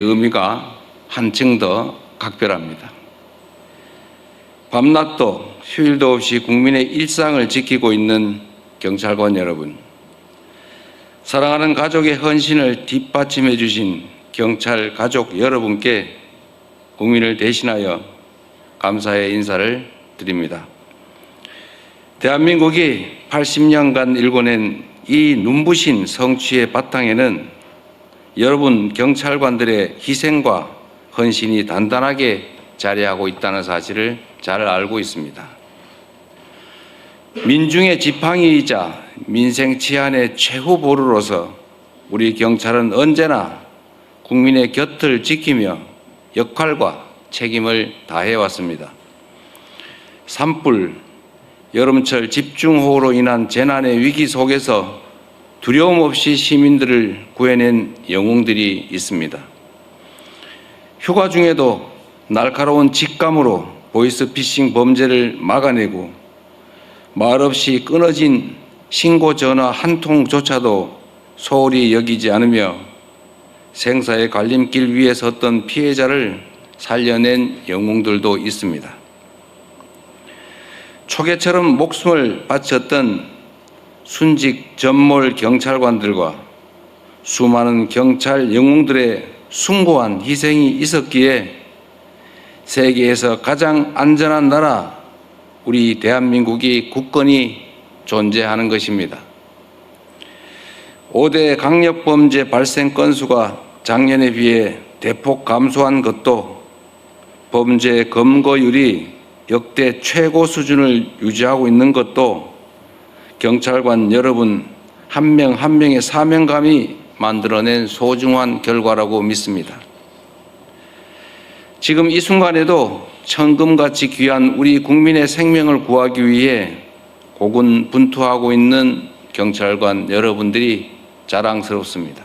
의미가 한층 더 각별합니다. 밤낮도 휴일도 없이 국민의 일상을 지키고 있는 경찰관 여러분, 사랑하는 가족의 헌신을 뒷받침해 주신 경찰 가족 여러분께 국민을 대신하여 감사의 인사를 드립니다. 대한민국이 80년간 일궈낸 이 눈부신 성취의 바탕에는 여러분 경찰관들의 희생과 헌신이 단단하게 자리하고 있다는 사실을 잘 알고 있습니다. 민중의 지팡이이자 민생 치안의 최후 보루로서 우리 경찰은 언제나 국민의 곁을 지키며 역할과 책임을 다해왔습니다. 산불, 여름철 집중호우로 인한 재난의 위기 속에서 두려움 없이 시민들을 구해낸 영웅들이 있습니다. 휴가 중에도 날카로운 직감으로 보이스피싱 범죄를 막아내고 말없이 끊어진 신고 전화 한 통조차도 소홀히 여기지 않으며 생사의 갈림길 위에 섰던 피해자를 살려낸 영웅들도 있습니다. 초계처럼 목숨을 바쳤던 순직 전몰 경찰관들과 수많은 경찰 영웅들의 숭고한 희생이 있었기에 세계에서 가장 안전한 나라 우리 대한민국이 굳건히 존재하는 것입니다. 5대 강력범죄 발생 건수가 작년에 비해 대폭 감소한 것도 범죄 검거율이 역대 최고 수준을 유지하고 있는 것도 경찰관 여러분 한 명 한 명의 사명감이 만들어낸 소중한 결과라고 믿습니다. 지금 이 순간에도 천금같이 귀한 우리 국민의 생명을 구하기 위해 고군분투하고 있는 경찰관 여러분들이 자랑스럽습니다.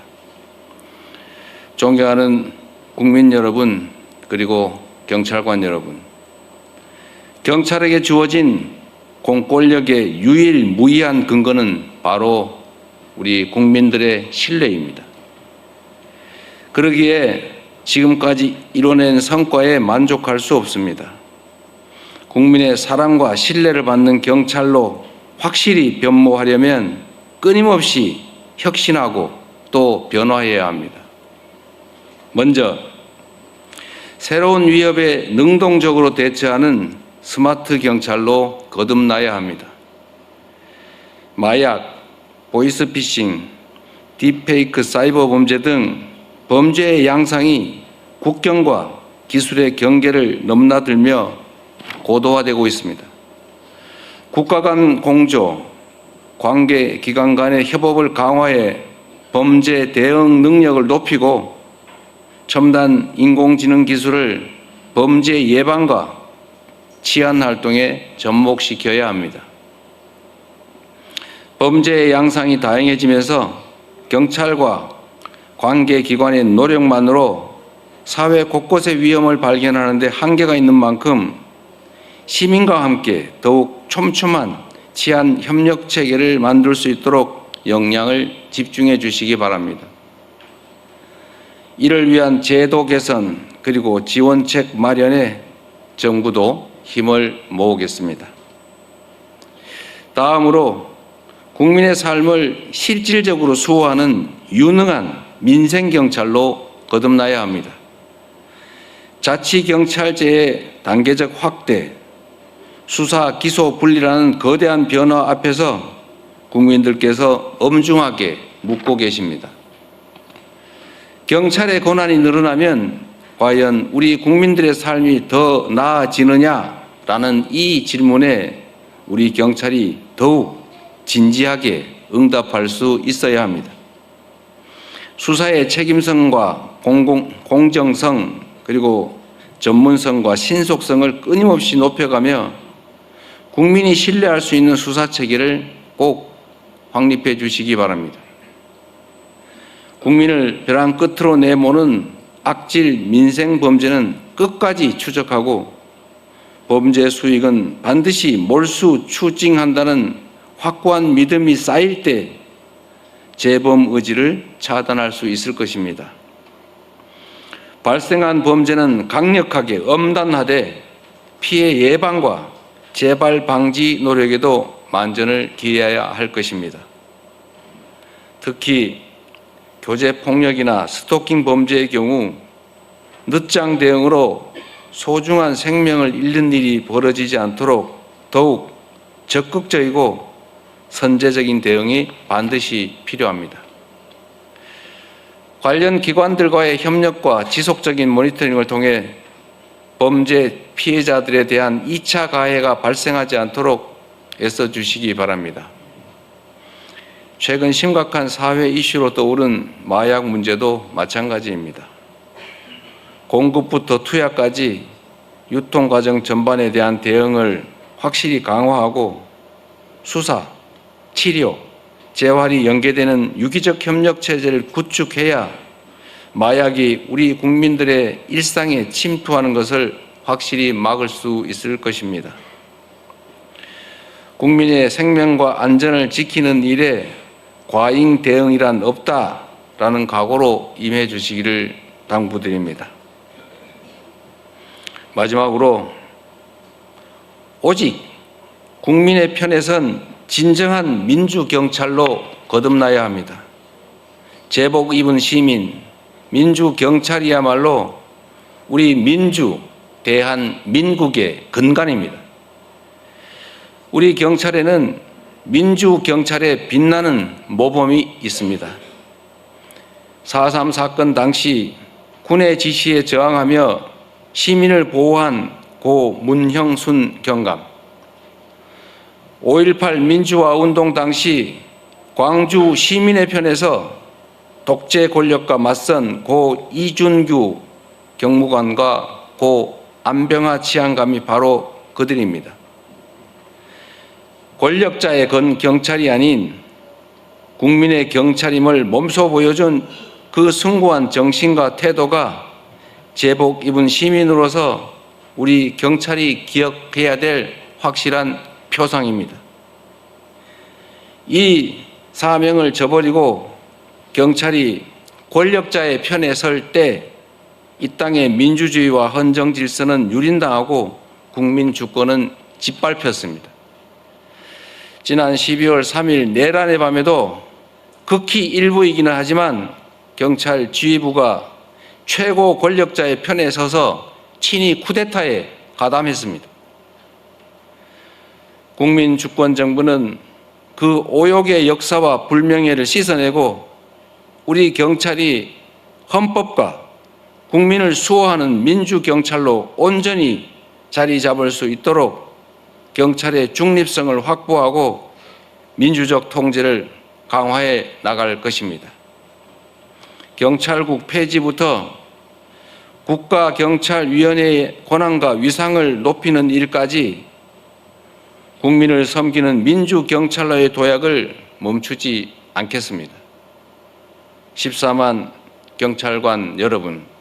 존경하는 국민 여러분, 그리고 경찰관 여러분, 경찰에게 주어진 공권력의 유일무이한 근거는 바로 우리 국민들의 신뢰입니다. 그러기에 지금까지 이뤄낸 성과에 만족할 수 없습니다. 국민의 사랑과 신뢰를 받는 경찰로 확실히 변모하려면 끊임없이 혁신하고 또 변화해야 합니다. 먼저 새로운 위협에 능동적으로 대처하는 스마트 경찰로 거듭나야 합니다. 마약, 보이스피싱, 딥페이크 사이버 범죄 등 범죄의 양상이 국경과 기술의 경계를 넘나들며 고도화되고 있습니다. 국가 간 공조, 관계 기관 간의 협업을 강화해 범죄 대응 능력을 높이고 첨단 인공지능 기술을 범죄 예방과 치안 활동에 접목시켜야 합니다. 범죄의 양상이 다양해지면서 경찰과 관계기관의 노력만으로 사회 곳곳의 위험을 발견하는 데 한계가 있는 만큼 시민과 함께 더욱 촘촘한 치안 협력 체계를 만들 수 있도록 역량을 집중해 주시기 바랍니다. 이를 위한 제도 개선 그리고 지원책 마련에 정부도 힘을 모으겠습니다. 다음으로 국민의 삶을 실질적으로 수호하는 유능한 민생경찰로 거듭나야 합니다. 자치경찰제의 단계적 확대, 수사, 기소 분리라는 거대한 변화 앞에서 국민들께서 엄중하게 묻고 계십니다. 경찰의 권한이 늘어나면 과연 우리 국민들의 삶이 더 나아지느냐라는 이 질문에 우리 경찰이 더욱 진지하게 응답할 수 있어야 합니다. 수사의 책임성과 공정성 그리고 전문성과 신속성을 끊임없이 높여가며 국민이 신뢰할 수 있는 수사 체계를 꼭 확립해 주시기 바랍니다. 국민을 벼랑 끝으로 내모는 악질 민생 범죄는 끝까지 추적하고 범죄 수익은 반드시 몰수 추징한다는 확고한 믿음이 쌓일 때 재범 의지를 차단할 수 있을 것입니다. 발생한 범죄는 강력하게 엄단하되 피해 예방과 재발 방지 노력에도 만전을 기해야 할 것입니다. 특히 교제폭력이나 스토킹 범죄의 경우 늦장 대응으로 소중한 생명을 잃는 일이 벌어지지 않도록 더욱 적극적이고 선제적인 대응이 반드시 필요합니다. 관련 기관들과의 협력과 지속적인 모니터링을 통해 범죄 피해자들에 대한 2차 가해가 발생하지 않도록 애써주시기 바랍니다. 최근 심각한 사회 이슈로 떠오른 마약 문제도 마찬가지입니다. 공급부터 투약까지 유통 과정 전반에 대한 대응을 확실히 강화하고 수사, 치료, 재활이 연계되는 유기적 협력 체제를 구축해야 마약이 우리 국민들의 일상에 침투하는 것을 확실히 막을 수 있을 것입니다. 국민의 생명과 안전을 지키는 일에 과잉 대응이란 없다라는 각오로 임해 주시기를 당부드립니다. 마지막으로 오직 국민의 편에 선 진정한 민주경찰로 거듭나야 합니다. 제복 입은 시민, 민주경찰이야말로 우리 민주, 대한민국의 근간입니다. 우리 경찰에는 민주경찰의 빛나는 모범이 있습니다. 4.3 사건 당시 군의 지시에 저항하며 시민을 보호한 고 문형순 경감, 5.18 민주화 운동 당시 광주 시민의 편에서 독재 권력과 맞선 고 이준규 경무관과 고 안병하 치안감이 바로 그들입니다. 권력자의 건 경찰이 아닌 국민의 경찰임을 몸소 보여준 그 숭고한 정신과 태도가 제복 입은 시민으로서 우리 경찰이 기억해야 될 확실한 표상입니다. 이 사명을 저버리고 경찰이 권력자의 편에 설 때 이 땅의 민주주의와 헌정 질서는 유린당하고 국민 주권은 짓밟혔습니다. 지난 12월 3일 내란의 밤에도 극히 일부이기는 하지만 경찰 지휘부가 최고 권력자의 편에 서서 친히 쿠데타에 가담했습니다. 국민주권정부는 그 오욕의 역사와 불명예를 씻어내고 우리 경찰이 헌법과 국민을 수호하는 민주경찰로 온전히 자리 잡을 수 있도록 경찰의 중립성을 확보하고 민주적 통제를 강화해 나갈 것입니다. 경찰국 폐지부터 국가경찰위원회의 권한과 위상을 높이는 일까지 국민을 섬기는 민주경찰로의 도약을 멈추지 않겠습니다. 14만 경찰관 여러분,